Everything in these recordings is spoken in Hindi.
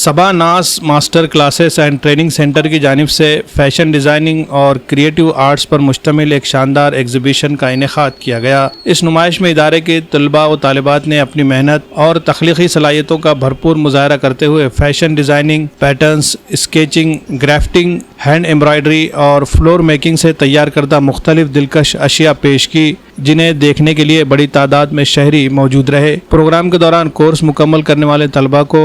Saba Naaz master classes and training centre की जानिब से फैशन डिज़ाइनिंग और क्रिएटिव आर्ट्स पर मुश्तमिल एक शानदार एग्जीबिशन का इनेकाद किया गया। इस नुमाइश में इदारे के तलबा व तालिबात ने अपनी मेहनत और तख्लीकी सलाहियतों का भरपूर मुजाहरा करते हुए fashion designing, patterns, sketching, grafting, hand embroidery और फ्लोर मेकिंग से तैयार करदा मुख्तलिफ दिलकश अशिया पेश की, जिन्हें देखने के लिए बड़ी तादाद में शहरी मौजूद रहे। प्रोग्राम के दौरान कोर्स मुकम्मल करने वाले तलबा को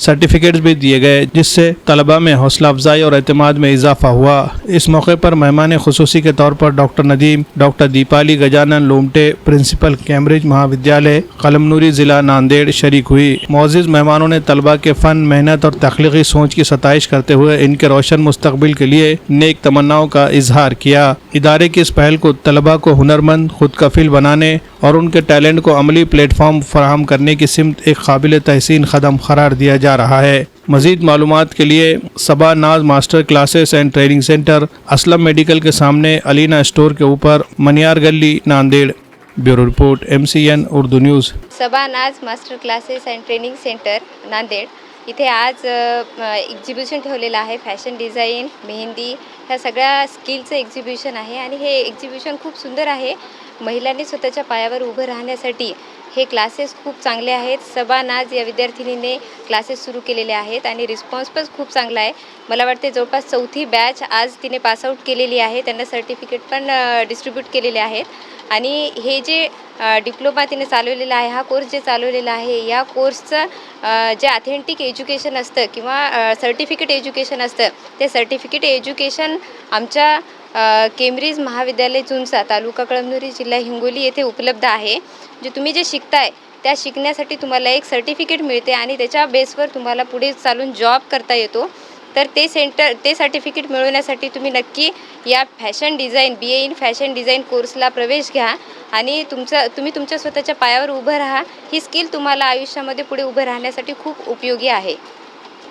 सर्टिफिकेट्स भी दिए गए, जिससे तलबा में हौसला अफजाई और एतमाद में इजाफा हुआ। इस मौके पर मेहमान खुसूसी के तौर पर doctor Nadeem, doctor Deepali Gajanan Lomte, principal Cambridge महाविद्यालय कलमनूरी ज़िला नांदेड़ शरीक हुई। मोअज़्ज़िज़ मेहमानों ने तलबा के फ़न, मेहनत और तख्लीकी सोच की सताइश करते हुए इनके रोशन मुस्तकबिल के लिए नेक तमन्नाओं का इजहार किया। इदारे की इस पहल को तलबा को हुनरमंद, खुद कफील बनाने और उनके टैलेंट को अमली प्लेटफॉर्म फराहम करने की सिमत एक काबिल तहसीन कदम करार दिया जा रहा है। मज़ीद मालूमात के लिए Saba Naaz master classes and training centre, Aslam medical के सामने, अलीना स्टोर के ऊपर, मनियार गली, Nanded. Bureau report, MCN Urdu news. Saba Naaz master classes and training centre Nanded इथे आज एक्झिबिशन ठेवलेलं आहे। फॅशन डिझाईन, मेहंदी ह्या सगळ्या स्किलचं एक्झिबिशन आहे आणि हे एक्झिबिशन खूप सुंदर आहे। महिलांनी स्वतःच्या पायावर उभं राहण्यासाठी हे क्लासेस खूप चांगले आहेत। सबा नाज या विद्यार्थिनीने क्लासेस सुरू केलेले आहेत आणि रिस्पॉन्स पण खूप चांगला आहे। मला वाटते जवळपास 4थी बॅच आज तिने पासआउट केलेली आहे। त्यांना सर्टिफिकेट पण डिस्ट्रीब्यूट केलेले आहेत आणि हे जे डिप्लोमा तिने चालवलेला आहे, हा कोर्स जे चालवलेला आहे, या कोर्सचं जे ऑथेंटिक एज्युकेशन असतं किंवा सर्टिफिकेट एज्युकेशन असतं, ते सर्टिफिकेट एज्युकेशन आमच्या केम्ब्रिज महाविद्यालय चुंचा, तालुका कळमनुरी, जिल्हा हिंगोली येथे उपलब्ध आहे। जे तुम्ही जे शिकताय त्या शिकण्यासाठी तुम्हाला एक सर्टिफिकेट मिळते आणि त्याच्या बेसवर तुम्हाला पुढे चालून जॉब करता येतो। तर ते सर्टिफिकेट मिळवण्यासाठी तुम्ही नक्की या fashion design BA in fashion design कोर्सला प्रवेश घ्या आणि तुम्ही तुमच्या स्वतःच्या पायावर उभं राहा। ही स्किल तुम्हाला आयुष्यामध्ये पुढे उभं राहण्यासाठी खूप उपयोगी आहे।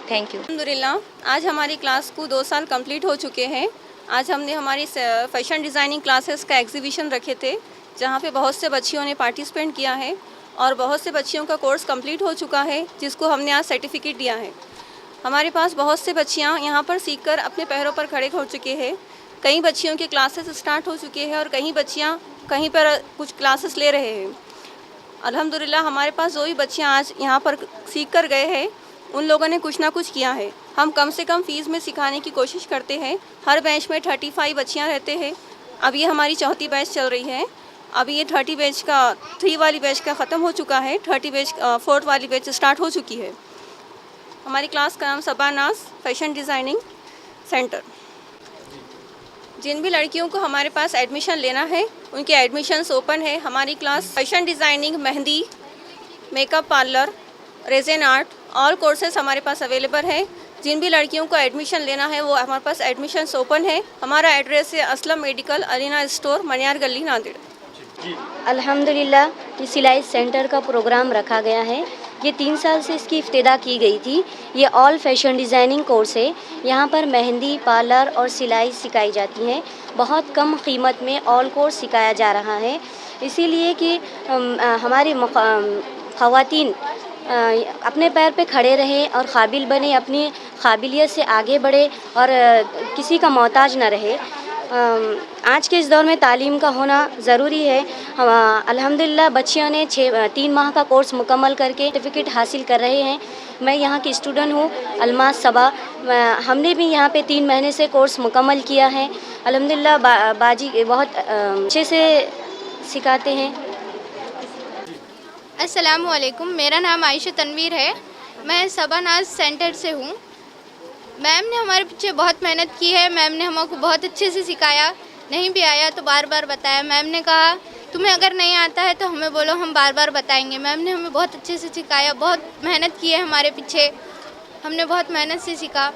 Thank you. अल्हम्दुलिल्लाह, आज हमारी क्लास को 2 साल कंप्लीट हो चुके हैं। आज हमने हमारी फैशन डिज़ाइनिंग क्लासेस का एग्जीबिशन रखे थे, जहाँ पे बहुत से बच्चियों ने पार्टिसिपेट किया है और बहुत से बच्चियों का कोर्स कंप्लीट हो चुका है, जिसको हमने आज सर्टिफिकेट दिया है। हमारे पास बहुत से बच्चियाँ यहाँ पर सीखकर अपने पैरों पर खड़े हो चुके हैं। कई बच्चियों के क्लासेस स्टार्ट हो चुके हैं और कई बच्चियाँ कहीं पर कुछ क्लासेस ले रहे हैं। अल्हम्दुलिल्लाह, हमारे पास जो भी बच्चियाँ आज यहाँ पर सीख कर गए हैं, उन लोगों ने कुछ ना कुछ किया है। हम कम से कम फ़ीस में सिखाने की कोशिश करते हैं। हर बैच में 35 बच्चियाँ रहते हैं। अब ये हमारी 4थी बैच चल रही है। अभी ये 30 बैच का 3 वाली बैच का ख़त्म हो चुका है। 30 बैच 4th वाली बैच स्टार्ट हो चुकी है। हमारी क्लास का नाम सबा नाज फैशन डिज़ाइनिंग सेंटर। जिन भी लड़कियों को हमारे पास एडमिशन लेना है, उनके एडमिशन्स ओपन है। हमारी class fashion designing, mehndi, makeup parlour, resin art, all courses हमारे पास अवेलेबल है। जिन भी लड़कियों को एडमिशन लेना है, वो हमारे पास एडमिशन्स ओपन है। हमारा एड्रेस है असलम मेडिकल, अलीना स्टोर, मनियार गली, नांदेड़। अल्हम्दुलिल्लाह, ये सिलाई सेंटर का प्रोग्राम रखा गया है। ये 3 साल से इसकी इफ्तिदा की गई थी। ये ऑल फैशन डिज़ाइनिंग कोर्स है। यहाँ पर मेहंदी, पार्लर और सिलाई सिखाई जाती हैं। बहुत कम कीमत में ऑल कोर्स सिखाया जा रहा है, इसीलिए कि हमारी ख़वातीन अपने पैर पे खड़े रहें और काबिल बने, अपनी काबिलियत से आगे बढ़े और किसी का मोहताज न रहे। आज के इस दौर में तालीम का होना ज़रूरी है। अल्हम्दुलिल्लाह, बच्चियों ने 3 माह का कोर्स मुकम्मल करके सर्टिफिकेट हासिल कर रहे हैं। मैं यहाँ की स्टूडेंट हूँ, अलमास सबा। हमने भी यहाँ पे 3 महीने से कोर्स मुकम्मल किया है। अल्हम्दुलिल्लाह, बाजी बहुत अच्छे से सिखाते हैं। अस्सलामुअलैकुम, मेरा नाम आयशा तनवीर है। मैं सबा नाज सेंटर से हूँ। मैम ने हमारे पीछे बहुत मेहनत की है। मैम ने हमको बहुत अच्छे से सिखाया। नहीं भी आया तो बार बार बताया। मैम ने कहा तुम्हें अगर नहीं आता है तो हमें बोलो, हम बार बार बताएंगे। मैम ने हमें बहुत अच्छे से सिखाया, बहुत मेहनत की है हमारे पीछे। हमने बहुत मेहनत से सीखा।